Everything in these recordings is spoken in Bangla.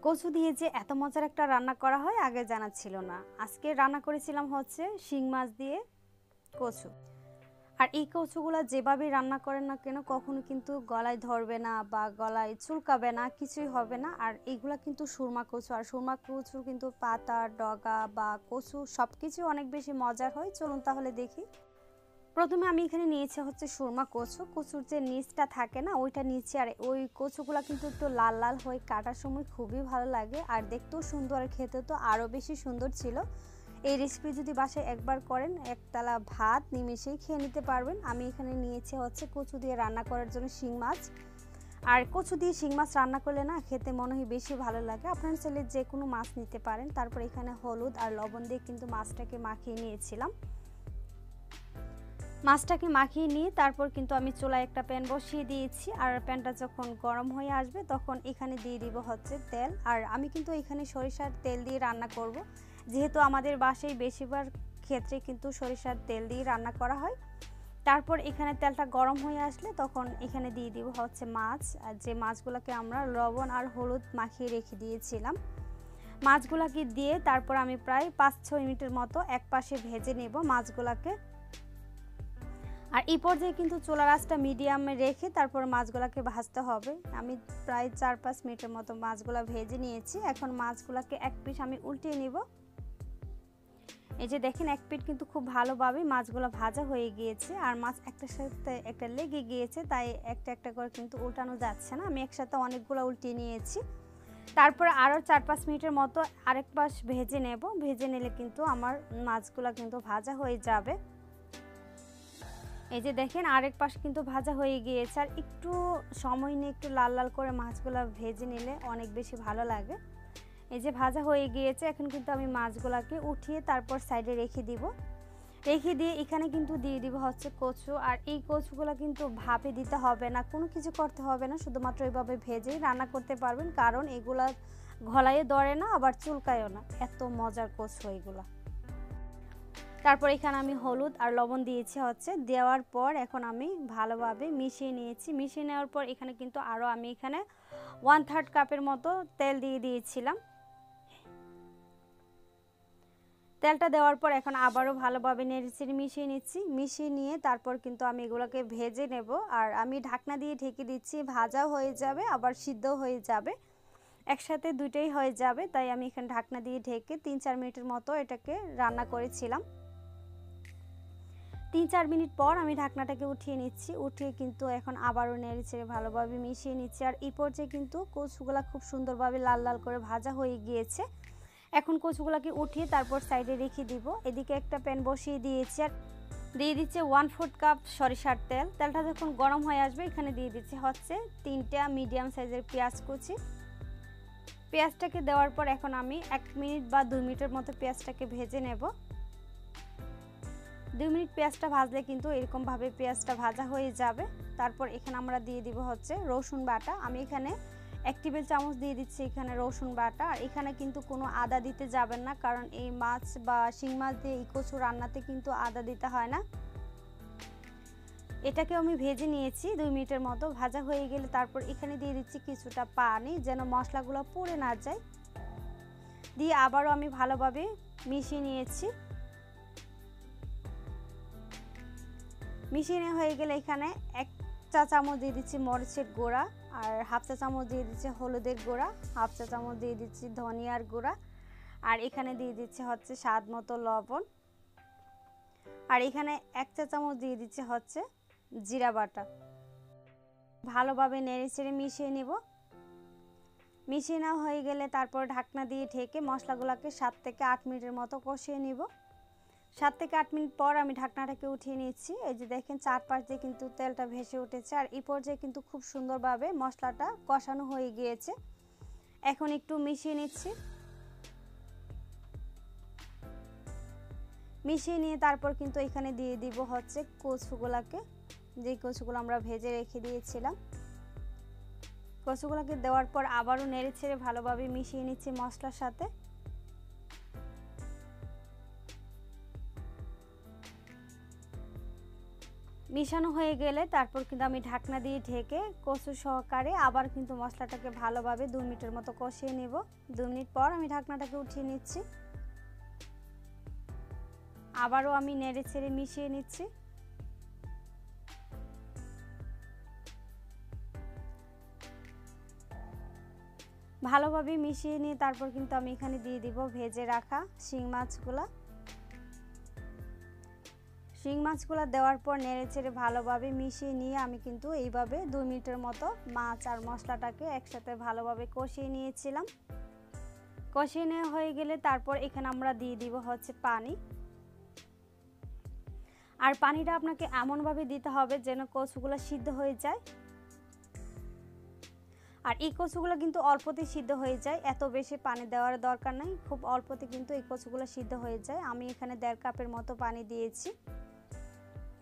কচু দিয়ে যে এত মজার একটা রান্না করা হয় আগে জানা ছিল না। আজকে রান্না করেছিলাম হচ্ছে শিং মাছ দিয়ে কচু। আর এই কচুগুলা যেভাবে রান্না করেন না কেন কখনো কিন্তু গলায় ধরবে না বা গলায় চুলকাবে না, কিছুই হবে না। আর এইগুলা কিন্তু সুরমা কচু, আর সুরমা কচুর কিন্তু পাতা, ডগা বা কচু সব কিছু অনেক বেশি মজার হয়। চলুন তাহলে দেখি। প্রথমে আমি এখানে নিয়েছি হচ্ছে সুরমা কচু। কচুর যে নিচটা থাকে না ওইটা নিচে, আর ওই কচুগুলা কিন্তু একটু লাল লাল হয়ে কাটার সময় খুবই ভালো লাগে, আর দেখতেও সুন্দর, আর খেতে তো আরও বেশি সুন্দর ছিল। এই রেসিপি যদি বাসায় একবার করেন একতলা ভাত নিমেষেই খেয়ে নিতে পারবেন। আমি এখানে নিয়েছি হচ্ছে কচু দিয়ে রান্না করার জন্য শিং মাছ। আর কচু দিয়ে শিং মাছ রান্না করলে না খেতে মনে হয় বেশি ভালো লাগে। আপনারা চাইলে যে কোনো মাছ নিতে পারেন। তারপর এখানে হলুদ আর লবণ দিয়ে কিন্তু মাছটাকে মাখিয়ে নিয়েছিলাম। মাছটাকে মাখিয়ে নিয়ে তারপর কিন্তু আমি চুলায় একটা প্যান বসিয়ে দিয়েছি, আর প্যানটা যখন গরম হয়ে আসবে তখন এখানে দিয়ে দিব হচ্ছে তেল। আর আমি কিন্তু এখানে সরিষার তেল দিয়ে রান্না করব, যেহেতু আমাদের বাসায় বেশিরভাগ ক্ষেত্রে কিন্তু সরিষার তেল দিয়ে রান্না করা হয়। তারপর এখানে তেলটা গরম হয়ে আসলে তখন এখানে দিয়ে দিব হচ্ছে মাছ, আর যে মাছগুলোকে আমরা লবণ আর হলুদ মাখিয়ে রেখে দিয়েছিলাম। মাছগুলোকে দিয়ে তারপর আমি প্রায় 5-6 মিনিটের মতো এক পাশে ভেজে নেব মাছগুলোকে। আর এই পর্যায়ে কিন্তু চুলার আঁচটা মিডিয়ামে রেখে তারপর মাছগুলোকে ভাজতে হবে। আমি প্রায় 4-5 মিনিটের মতো মাছগুলো ভেজে নিয়েছি। এখন মাছগুলোকে এক পিস আমি উল্টিয়ে নিব। এই যে দেখেন এক পিঠ কিন্তু খুব ভালোভাবে মাছগুলো ভাজা হয়ে গিয়েছে, আর মাছ একটার সাথে একটা লেগে গিয়েছে, তাই একটা একটা করে কিন্তু উল্টানো যাচ্ছে না। আমি একসাথে অনেকগুলো উল্টিয়ে নিয়েছি। তারপর আরও 4-5 মিনিটের মতো আরেক পাশ ভেজে নেব। ভেজে নিলে কিন্তু আমার মাছগুলো কিন্তু ভাজা হয়ে যাবে। এই যে দেখেন আরেক পাশ কিন্তু ভাজা হয়ে গিয়েছে, আর একটু সময় নিয়ে একটু লাল লাল করে মাছগুলো ভেজে নিলে অনেক বেশি ভালো লাগে। এই যে ভাজা হয়ে গিয়েছে, এখন কিন্তু আমি মাছগুলোকে উঠিয়ে তারপর সাইডে রেখে দিব। রেখে দিয়ে এখানে কিন্তু দিয়ে দিব হচ্ছে কচু। আর এই কচুগুলো কিন্তু ভাপে দিতে হবে না, কোনো কিছু করতে হবে না, শুধুমাত্র এইভাবে ভেজেই রান্না করতে পারবেন, কারণ এগুলা গলায় ধরে না আবার চুলকায়ও না। এত মজার কচু এগুলা। তারপর এখানে আমি হলুদ আর লবণ দিয়েছি হচ্ছে। দেওয়ার পর এখন আমি ভালোভাবে মিশিয়ে নিয়েছি। মিশিয়ে নেওয়ার পর এখানে কিন্তু আরও আমি এখানে 1/3 কাপের মতো তেল দিয়ে দিয়েছিলাম। তেলটা দেওয়ার পর এখন আবারও ভালোভাবে নেড়েচেড়ে মিশিয়ে নিচ্ছি। মিশিয়ে নিয়ে তারপর কিন্তু আমি এগুলোকে ভেজে নেব। আর আমি ঢাকনা দিয়ে ঢেকে দিচ্ছি, ভাজাও হয়ে যাবে আবার সিদ্ধও হয়ে যাবে, একসাথে দুইটাই হয়ে যাবে। তাই আমি এখানে ঢাকনা দিয়ে ঢেকে 3-4 মিনিটের মতো এটাকে রান্না করেছিলাম। 3-4 মিনিট পর আমি ঢাকনাটাকে উঠিয়ে নিচ্ছি। উঠিয়ে কিন্তু এখন আবারও নেড়েচেড়ে ভালোভাবে মিশিয়ে নিচ্ছি। আর এই পর্যায়ে কিন্তু কচুগুলা খুব সুন্দরভাবে লাল লাল করে ভাজা হয়ে গিয়েছে। এখন কচুগুলাকে উঠিয়ে তারপর সাইডে রেখে দিব। এদিকে একটা প্যান বসিয়ে দিয়েছি, আর দিয়ে দিচ্ছে 1/4 কাপ সরিষার তেল। তেলটা যখন গরম হয়ে আসবে এখানে দিয়ে দিচ্ছে হচ্ছে 3টা মিডিয়াম সাইজের পেঁয়াজ কুচি। পেঁয়াজটাকে দেওয়ার পর এখন আমি 1 মিনিট বা 2 মিনিটের মতো পেঁয়াজটাকে ভেজে নেব। 2 মিনিট পেঁয়াজটা ভাজলে কিন্তু এরকমভাবে পেঁয়াজটা ভাজা হয়ে যাবে। তারপর এখানে আমরা দিয়ে দিব হচ্ছে রসুন বাটা। আমি এখানে 1 টেবিল চামচ দিয়ে দিচ্ছি এখানে রসুন বাটা। আর এখানে কিন্তু কোনো আদা দিতে যাবেন না, কারণ এই মাছ বা শিং মাছ দিয়ে এই কচু রান্নাতে কিন্তু আদা দিতে হয় না। এটাকে আমি ভেজে নিয়েছি 2 মিনিটের মতো। ভাজা হয়ে গেলে তারপর এখানে দিয়ে দিচ্ছি কিছুটা পানি, যেন মশলাগুলো পুড়ে না যায়। দিয়ে আবারও আমি ভালোভাবে মিশিয়ে নিয়েছি। মিশিয়ে হয়ে গেলে এখানে 1 চা চামচ দিয়ে দিচ্ছি মরিচের গুঁড়া, আর 1/2 চা চামচ দিয়ে দিচ্ছি হলুদের গুঁড়া, 1/2 চা চামচ দিয়ে দিচ্ছি ধনিয়ার গুঁড়া, আর এখানে দিয়ে দিচ্ছি হচ্ছে স্বাদ মতো লবণ, আর এখানে 1 চা চামচ দিয়ে দিচ্ছি হচ্ছে জিরা বাটা। ভালোভাবে নেড়েচেড়ে মিশিয়ে নেব। মিশিয়ে নেওয়া হয়ে গেলে তারপর ঢাকনা দিয়ে ঢেকে মশলাগুলোকে 7 থেকে 8 মিনিটের মতো কষিয়ে নিব। 7 থেকে 8 মিনিট পর আমি ঢাকনাটাকে উঠিয়ে নিচ্ছি। এই যে দেখেন চারপাশ দিয়ে কিন্তু তেলটা ভেসে উঠেছে, আর এই পর্যায়ে কিন্তু খুব সুন্দরভাবে মশলাটা কষানো হয়ে গিয়েছে। এখন একটু মিশিয়ে নিচ্ছি। মিশিয়ে নিয়ে তারপর কিন্তু এখানে দিয়ে দিব হচ্ছে কচুগুলাকে, যে কচুগুলো আমরা ভেজে রেখে দিয়েছিলাম। কচুগুলোকে দেওয়ার পর আবারও নেড়েচেড়ে ভালোভাবে মিশিয়ে নিচ্ছি মশলার সাথে। মিশানো হয়ে গেলে তারপর কিন্তু আমি ঢাকনা দিয়ে ঢেকে কচু সহকারে আবার কিন্তু মশলাটাকে ভালোভাবে 2 মিনিটের মতো কষিয়ে নেব। 2 মিনিট পর আমি ঢাকনাটাকে উঠিয়ে নিচ্ছি। আবারও আমি নেড়ে চেড়ে মিশিয়ে নিচ্ছি। ভালোভাবে মিশিয়ে নিয়ে তারপর কিন্তু আমি এখানে দিয়ে দিব ভেজে রাখা শিং মাছগুলো। শিং মাছগুলো দেওয়ার পর নেড়েচেড়ে ভালোভাবে মিশিয়ে নিয়ে আমি কিন্তু এইভাবে 2 মিনিটের মতো মাছ আর মশলাটাকে একসাথে ভালোভাবে কষিয়ে নিয়েছিলাম। কষিয়ে নেওয়া হয়ে গেলে তারপর এখানে আমরা দিয়ে দিব হচ্ছে পানি। আর পানিটা আপনাকে এমনভাবে দিতে হবে যেন কচুগুলো সিদ্ধ হয়ে যায়। আর এই কচুগুলো কিন্তু অল্পতেই সিদ্ধ হয়ে যায়, এত বেশি পানি দেওয়ার দরকার নাই, খুব অল্পতে কিন্তু এই কচুগুলো সিদ্ধ হয়ে যায়। আমি এখানে 1.5 কাপের মতো পানি দিয়েছি।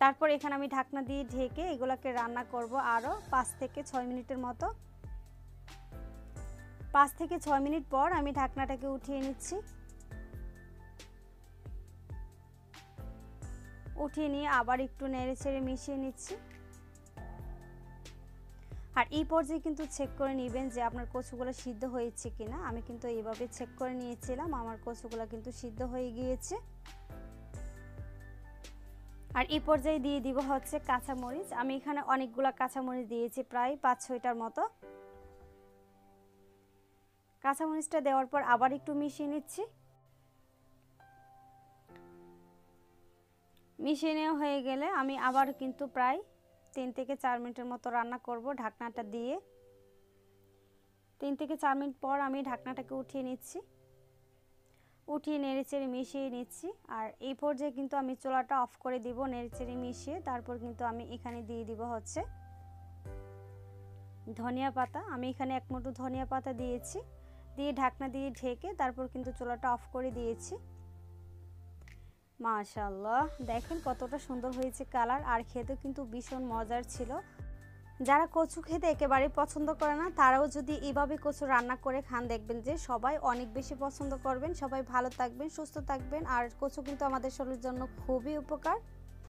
তারপর এখানে আমি ঢাকনা দিয়ে ঢেকে এগুলোকে রান্না করব আরও 5 থেকে 6 মিনিটের মতো। 5 থেকে 6 মিনিট পর আমি ঢাকনাটাকে উঠিয়ে নিচ্ছি। উঠিয়ে নিয়ে আবার একটু নেড়ে চেড়ে মিশিয়ে নিচ্ছি। আর এই পর্যায়ে কিন্তু চেক করে নেবেন যে আপনার কচুগুলো সিদ্ধ হয়েছে কিনা। আমি কিন্তু এইভাবে চেক করে নিয়েছিলাম, আমার কচুগুলো কিন্তু সিদ্ধ হয়ে গিয়েছে। আর এই পর্যায়ে দিয়ে দিব হচ্ছে কাঁচামরিচ। আমি এখানে অনেকগুলো কাঁচামরিচ দিয়েছি, প্রায় 5-6টার মতো। কাঁচামরিচটা দেওয়ার পর আবার একটু মিশিয়ে নিচ্ছি। মিশিয়ে নেওয়া হয়ে গেলে আমি আবার কিন্তু প্রায় 3 থেকে 4 মিনিটের মতো রান্না করব ঢাকনাটা দিয়ে। 3 থেকে 4 মিনিট পর আমি ঢাকনাটাকে উঠিয়ে নিচ্ছি। উঠিয়ে নেড়েচেড়ে মিশিয়ে নিচ্ছি। আর এই পর্যায়ে কিন্তু আমি চুলাটা অফ করে দিব নেড়েচেড়ে মিশিয়ে। তারপর কিন্তু আমি এখানে দিয়ে দিব হচ্ছে ধনিয়া পাতা। আমি এখানে 1 মুঠো ধনিয়া পাতা দিয়েছি, দিয়ে ঢাকনা দিয়ে ঢেকে তারপর কিন্তু চুলাটা অফ করে দিয়েছি। মাশাআল্লাহ, দেখেন কতটা সুন্দর হয়েছে কালার, আর খেতে কিন্তু ভীষণ মজার ছিল। যারা কচু খেতে একেবারেই পছন্দ করে না তারাও যদি এভাবে কচু রান্না করে খান, দেখবেন যে সবাই অনেক বেশি পছন্দ করবেন। সবাই ভালো থাকবেন, সুস্থ থাকবেন। আর কচু কিন্তু আমাদের শরীরের জন্য খুবই উপকার।